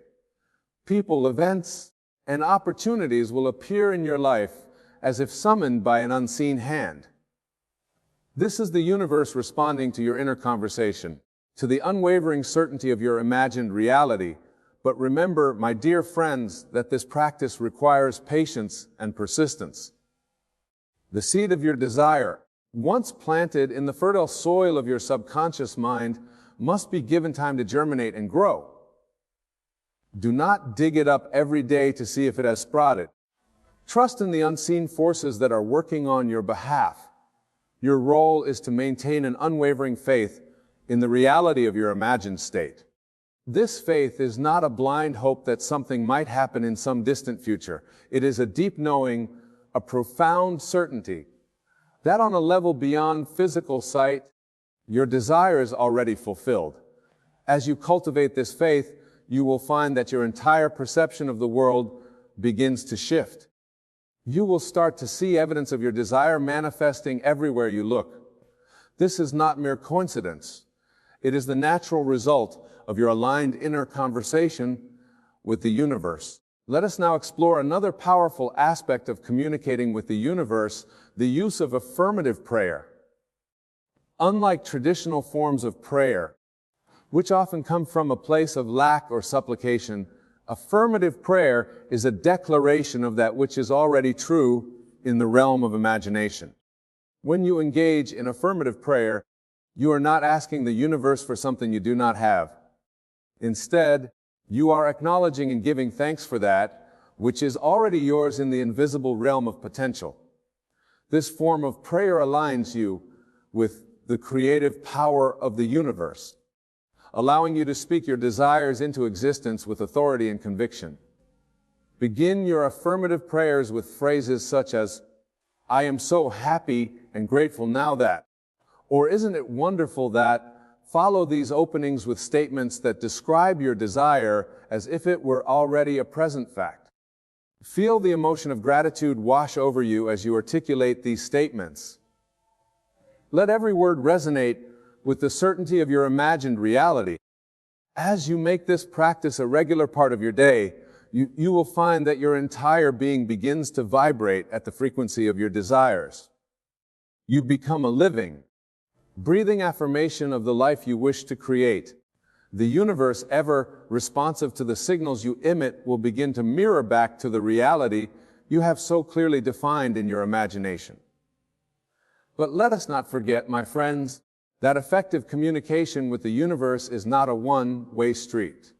Speaker 1: People, events, and opportunities will appear in your life as if summoned by an unseen hand. This is the universe responding to your inner conversation, to the unwavering certainty of your imagined reality. But remember, my dear friends, that this practice requires patience and persistence. The seed of your desire, once planted in the fertile soil of your subconscious mind, must be given time to germinate and grow. Do not dig it up every day to see if it has sprouted. Trust in the unseen forces that are working on your behalf. Your role is to maintain an unwavering faith in the reality of your imagined state. This faith is not a blind hope that something might happen in some distant future. It is a deep knowing, a profound certainty that on a level beyond physical sight, your desire is already fulfilled. As you cultivate this faith, you will find that your entire perception of the world begins to shift. You will start to see evidence of your desire manifesting everywhere you look. This is not mere coincidence. It is the natural result of your aligned inner conversation with the universe. Let us now explore another powerful aspect of communicating with the universe, the use of affirmative prayer. Unlike traditional forms of prayer, which often come from a place of lack or supplication, affirmative prayer is a declaration of that which is already true in the realm of imagination. When you engage in affirmative prayer, you are not asking the universe for something you do not have. Instead, you are acknowledging and giving thanks for that which is already yours in the invisible realm of potential. This form of prayer aligns you with the creative power of the universe, allowing you to speak your desires into existence with authority and conviction. Begin your affirmative prayers with phrases such as, "I am so happy and grateful now that," or "Isn't it wonderful that?" Follow these openings with statements that describe your desire as if it were already a present fact. Feel the emotion of gratitude wash over you as you articulate these statements. Let every word resonate with the certainty of your imagined reality. As you make this practice a regular part of your day, you will find that your entire being begins to vibrate at the frequency of your desires. You become a living, breathing affirmation of the life you wish to create. The universe, ever responsive to the signals you emit, will begin to mirror back to the reality you have so clearly defined in your imagination. But let us not forget, my friends, that effective communication with the universe is not a one-way street.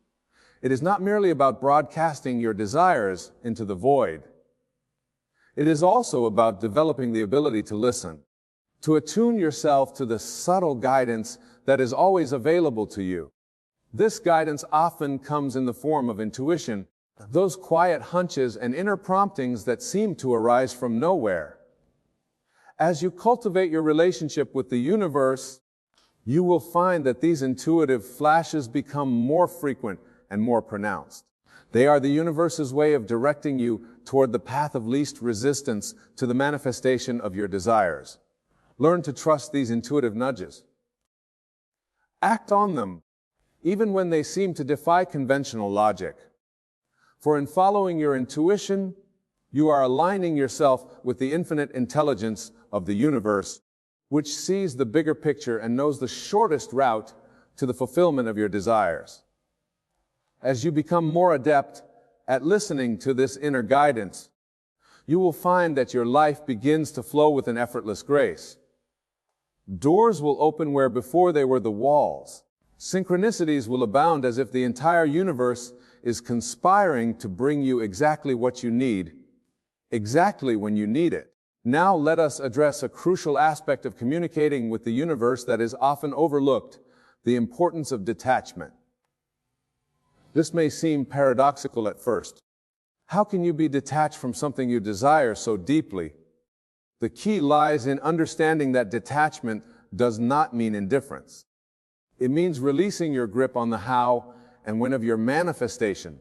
Speaker 1: It is not merely about broadcasting your desires into the void. It is also about developing the ability to listen, to attune yourself to the subtle guidance that is always available to you. This guidance often comes in the form of intuition, those quiet hunches and inner promptings that seem to arise from nowhere. As you cultivate your relationship with the universe, you will find that these intuitive flashes become more frequent and more pronounced. They are the universe's way of directing you toward the path of least resistance to the manifestation of your desires. Learn to trust these intuitive nudges. Act on them, even when they seem to defy conventional logic. For in following your intuition, you are aligning yourself with the infinite intelligence of the universe, which sees the bigger picture and knows the shortest route to the fulfillment of your desires. As you become more adept at listening to this inner guidance, you will find that your life begins to flow with an effortless grace. Doors will open where before they were the walls. Synchronicities will abound as if the entire universe is conspiring to bring you exactly what you need, exactly when you need it. Now let us address a crucial aspect of communicating with the universe that is often overlooked, the importance of detachment. This may seem paradoxical at first. How can you be detached from something you desire so deeply? The key lies in understanding that detachment does not mean indifference. It means releasing your grip on the how and when of your manifestation.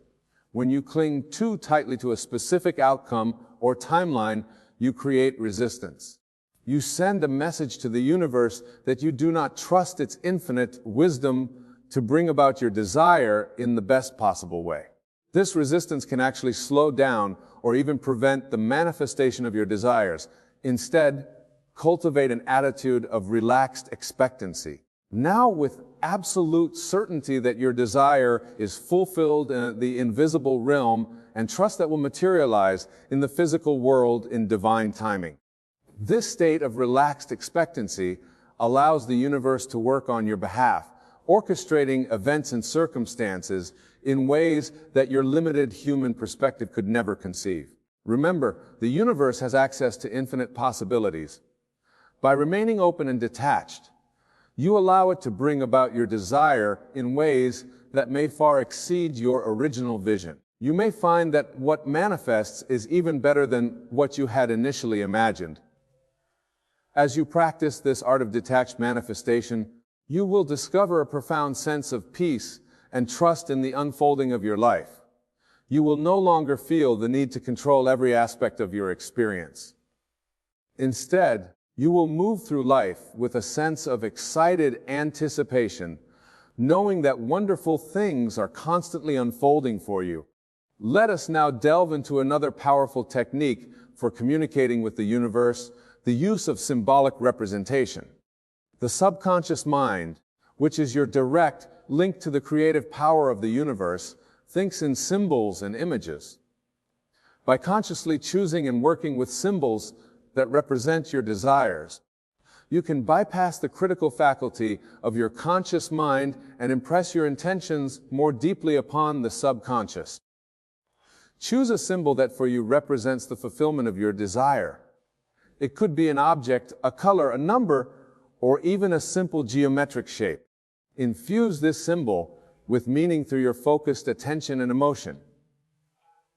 Speaker 1: When you cling too tightly to a specific outcome or timeline, you create resistance. You send a message to the universe that you do not trust its infinite wisdom to bring about your desire in the best possible way. This resistance can actually slow down or even prevent the manifestation of your desires. Instead, cultivate an attitude of relaxed expectancy. Now, with absolute certainty that your desire is fulfilled in the invisible realm, and trust that will materialize in the physical world in divine timing. This state of relaxed expectancy allows the universe to work on your behalf, orchestrating events and circumstances in ways that your limited human perspective could never conceive. Remember, the universe has access to infinite possibilities. By remaining open and detached, you allow it to bring about your desire in ways that may far exceed your original vision. You may find that what manifests is even better than what you had initially imagined. As you practice this art of detached manifestation, you will discover a profound sense of peace and trust in the unfolding of your life. You will no longer feel the need to control every aspect of your experience. Instead, you will move through life with a sense of excited anticipation, knowing that wonderful things are constantly unfolding for you. Let us now delve into another powerful technique for communicating with the universe, the use of symbolic representation. The subconscious mind, which is your direct link to the creative power of the universe, thinks in symbols and images. By consciously choosing and working with symbols that represent your desires, you can bypass the critical faculty of your conscious mind and impress your intentions more deeply upon the subconscious. Choose a symbol that for you represents the fulfillment of your desire. It could be an object, a color, a number, or even a simple geometric shape. Infuse this symbol with meaning through your focused attention and emotion.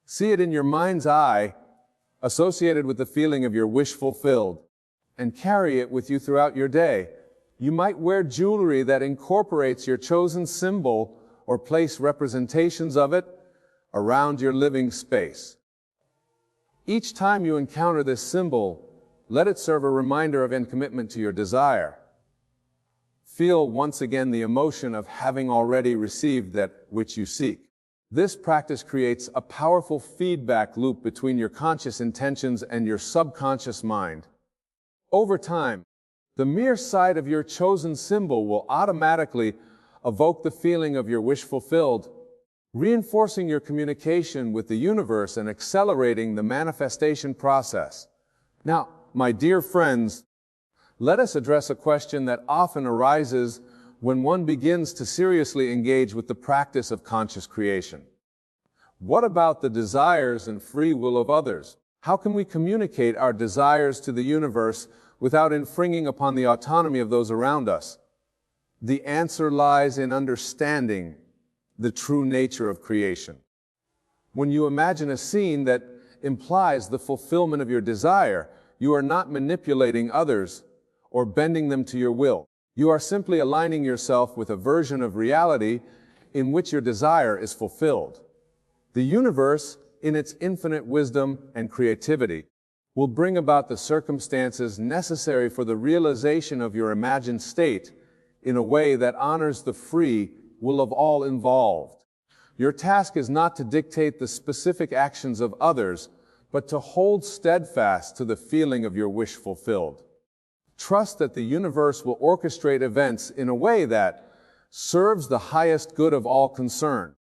Speaker 1: See it in your mind's eye, associated with the feeling of your wish fulfilled, and carry it with you throughout your day. You might wear jewelry that incorporates your chosen symbol or place representations of it around your living space. Each time you encounter this symbol, let it serve a reminder of and commitment to your desire. Feel once again the emotion of having already received that which you seek. This practice creates a powerful feedback loop between your conscious intentions and your subconscious mind. Over time, the mere sight of your chosen symbol will automatically evoke the feeling of your wish fulfilled, reinforcing your communication with the universe and accelerating the manifestation process. Now, my dear friends, let us address a question that often arises when one begins to seriously engage with the practice of conscious creation. What about the desires and free will of others? How can we communicate our desires to the universe without infringing upon the autonomy of those around us? The answer lies in understanding the true nature of creation. When you imagine a scene that implies the fulfillment of your desire, you are not manipulating others or bending them to your will. You are simply aligning yourself with a version of reality in which your desire is fulfilled. The universe, in its infinite wisdom and creativity, will bring about the circumstances necessary for the realization of your imagined state in a way that honors the free will of all involved. Your task is not to dictate the specific actions of others, but to hold steadfast to the feeling of your wish fulfilled. Trust that the universe will orchestrate events in a way that serves the highest good of all concerned.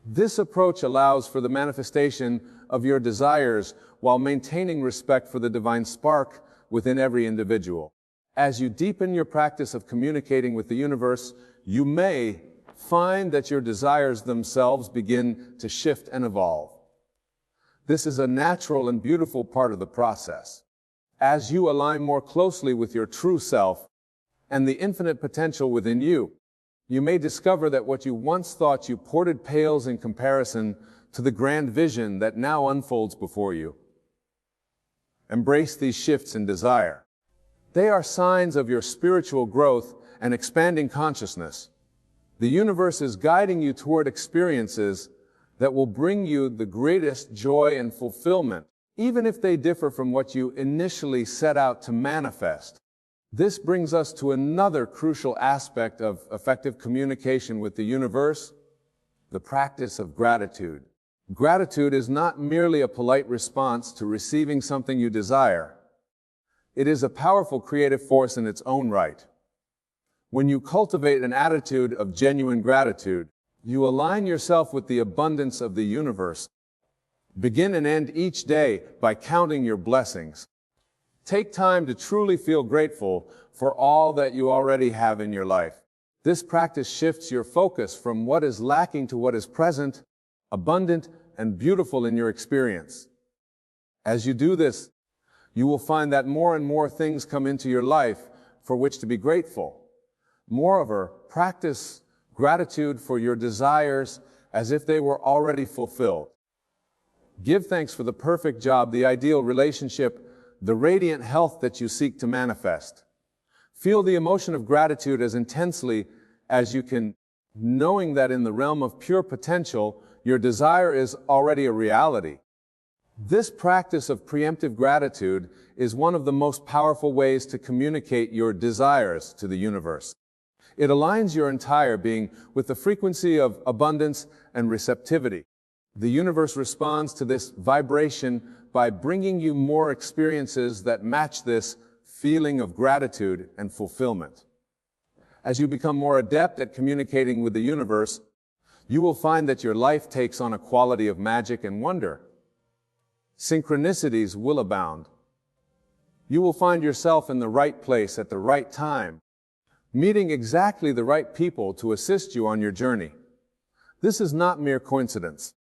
Speaker 1: This approach allows for the manifestation of your desires while maintaining respect for the divine spark within every individual. As you deepen your practice of communicating with the universe, you may find that your desires themselves begin to shift and evolve. This is a natural and beautiful part of the process. As you align more closely with your true self and the infinite potential within you, you may discover that what you once thought you ported pales in comparison to the grand vision that now unfolds before you. Embrace these shifts in desire. They are signs of your spiritual growth and expanding consciousness. The universe is guiding you toward experiences that will bring you the greatest joy and fulfillment, even if they differ from what you initially set out to manifest. This brings us to another crucial aspect of effective communication with the universe, the practice of gratitude. Gratitude is not merely a polite response to receiving something you desire. It is a powerful creative force in its own right. When you cultivate an attitude of genuine gratitude, you align yourself with the abundance of the universe. Begin and end each day by counting your blessings. Take time to truly feel grateful for all that you already have in your life. This practice shifts your focus from what is lacking to what is present, abundant, and beautiful in your experience. As you do this, you will find that more and more things come into your life for which to be grateful. Moreover, practice gratitude for your desires as if they were already fulfilled. Give thanks for the perfect job, the ideal relationship, the radiant health that you seek to manifest. Feel the emotion of gratitude as intensely as you can knowing that in the realm of pure potential, your desire is already a reality. This practice of preemptive gratitude is one of the most powerful ways to communicate your desires to the universe. It aligns your entire being with the frequency of abundance and receptivity. The universe responds to this vibration by bringing you more experiences that match this feeling of gratitude and fulfillment. As you become more adept at communicating with the universe, you will find that your life takes on a quality of magic and wonder. Synchronicities will abound. You will find yourself in the right place at the right time, meeting exactly the right people to assist you on your journey. This is not mere coincidence.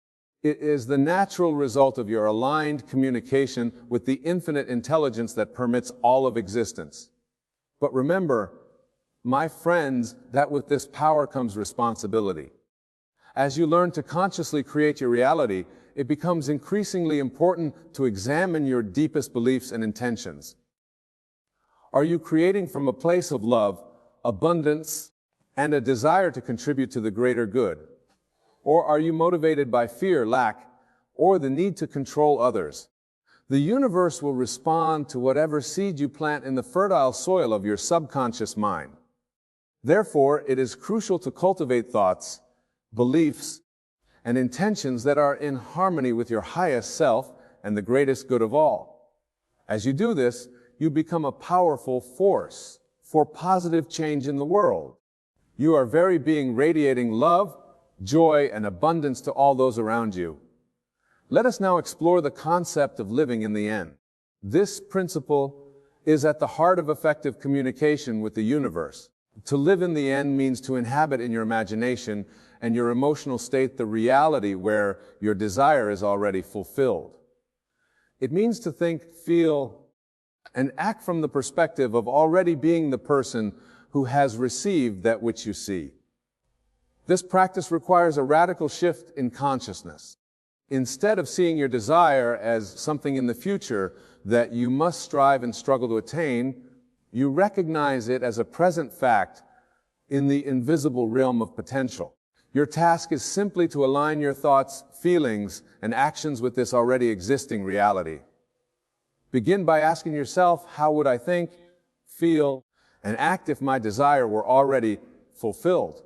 Speaker 1: It is the natural result of your aligned communication with the infinite intelligence that permits all of existence. But remember, my friends, that with this power comes responsibility. As you learn to consciously create your reality, it becomes increasingly important to examine your deepest beliefs and intentions. Are you creating from a place of love, abundance, and a desire to contribute to the greater good? Or are you motivated by fear, lack, or the need to control others? The universe will respond to whatever seed you plant in the fertile soil of your subconscious mind. Therefore, it is crucial to cultivate thoughts, beliefs, and intentions that are in harmony with your highest self and the greatest good of all. As you do this, you become a powerful force for positive change in the world. You are very being radiating love, joy, and abundance to all those around you. Let us now explore the concept of living in the end. This principle is at the heart of effective communication with the universe. To live in the end means to inhabit in your imagination and your emotional state the reality where your desire is already fulfilled. It means to think, feel, and act from the perspective of already being the person who has received that which you see. This practice requires a radical shift in consciousness. Instead of seeing your desire as something in the future that you must strive and struggle to attain, you recognize it as a present fact in the invisible realm of potential. Your task is simply to align your thoughts, feelings, and actions with this already existing reality. Begin by asking yourself, how would I think, feel, and act if my desire were already fulfilled?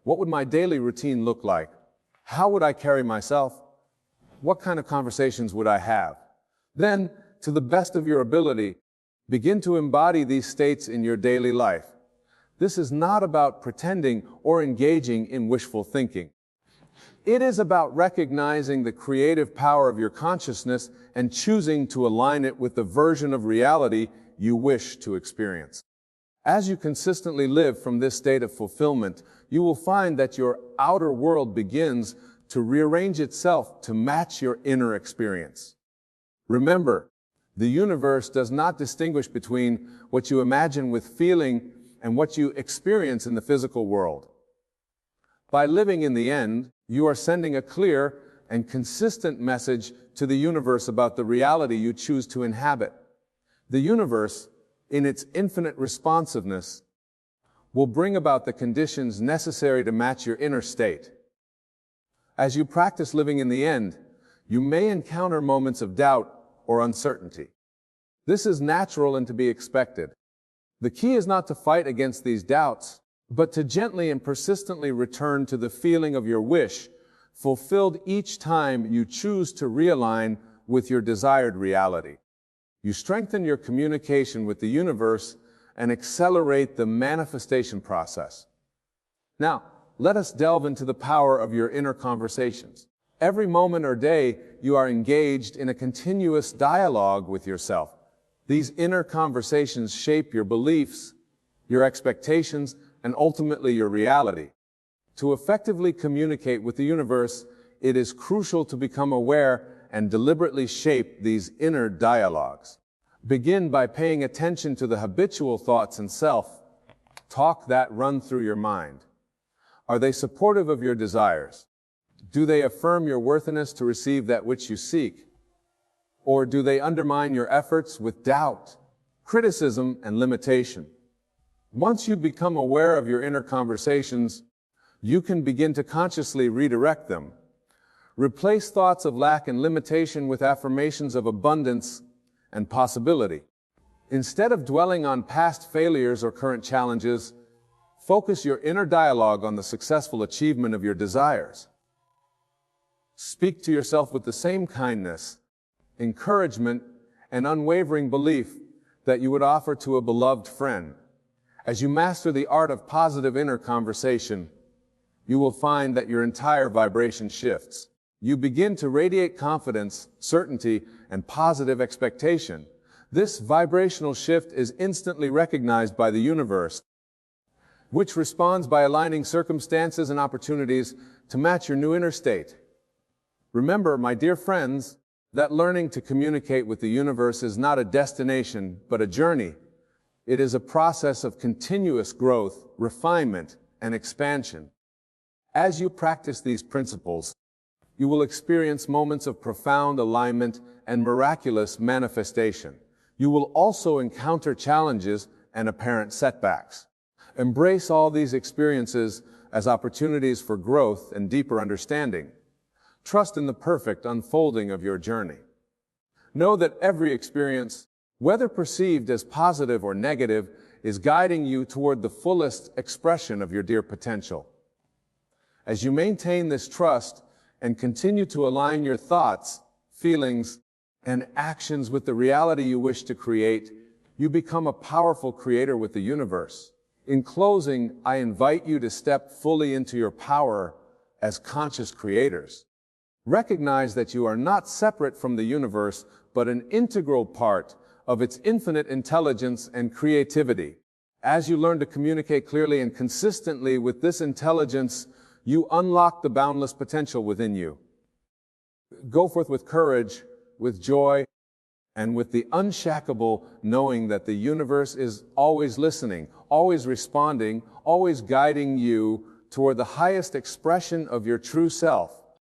Speaker 1: What would my daily routine look like? How would I carry myself? What kind of conversations would I have? Then, to the best of your ability, begin to embody these states in your daily life. This is not about pretending or engaging in wishful thinking. It is about recognizing the creative power of your consciousness and choosing to align it with the version of reality you wish to experience. As you consistently live from this state of fulfillment, you will find that your outer world begins to rearrange itself to match your inner experience. Remember, the universe does not distinguish between what you imagine with feeling and what you experience in the physical world. By living in the end, you are sending a clear and consistent message to the universe about the reality you choose to inhabit. The universe, in its infinite responsiveness, will bring about the conditions necessary to match your inner state. As you practice living in the end, you may encounter moments of doubt or uncertainty. This is natural and to be expected. The key is not to fight against these doubts, but to gently and persistently return to the feeling of your wish, fulfilled each time you choose to realign with your desired reality. You strengthen your communication with the universe and accelerate the manifestation process. Now, let us delve into the power of your inner conversations. Every moment or day, you are engaged in a continuous dialogue with yourself. These inner conversations shape your beliefs, your expectations, and ultimately your reality. To effectively communicate with the universe, it is crucial to become aware and deliberately shape these inner dialogues. Begin by paying attention to the habitual thoughts and self-talk that run through your mind. Are they supportive of your desires? Do they affirm your worthiness to receive that which you seek? Or do they undermine your efforts with doubt, criticism, and limitation? Once you become aware of your inner conversations, you can begin to consciously redirect them. Replace thoughts of lack and limitation with affirmations of abundance and possibility. Instead of dwelling on past failures or current challenges, focus your inner dialogue on the successful achievement of your desires. Speak to yourself with the same kindness, encouragement, and unwavering belief that you would offer to a beloved friend. As you master the art of positive inner conversation, you will find that your entire vibration shifts. You begin to radiate confidence, certainty, and positive expectation. This vibrational shift is instantly recognized by the universe, which responds by aligning circumstances and opportunities to match your new inner state. Remember, my dear friends, that learning to communicate with the universe is not a destination, but a journey. It is a process of continuous growth, refinement, and expansion. As you practice these principles, you will experience moments of profound alignment and miraculous manifestation. You will also encounter challenges and apparent setbacks. Embrace all these experiences as opportunities for growth and deeper understanding. Trust in the perfect unfolding of your journey. Know that every experience, whether perceived as positive or negative, is guiding you toward the fullest expression of your dear potential. As you maintain this trust and continue to align your thoughts, feelings, and actions with the reality you wish to create, you become a powerful creator with the universe. In closing, I invite you to step fully into your power as conscious creators. Recognize that you are not separate from the universe, but an integral part of its infinite intelligence and creativity. As you learn to communicate clearly and consistently with this intelligence, you unlock the boundless potential within you. Go forth with courage, with joy, and with the unshackable knowing that the universe is always listening, always responding, always guiding you toward the highest expression of your true self.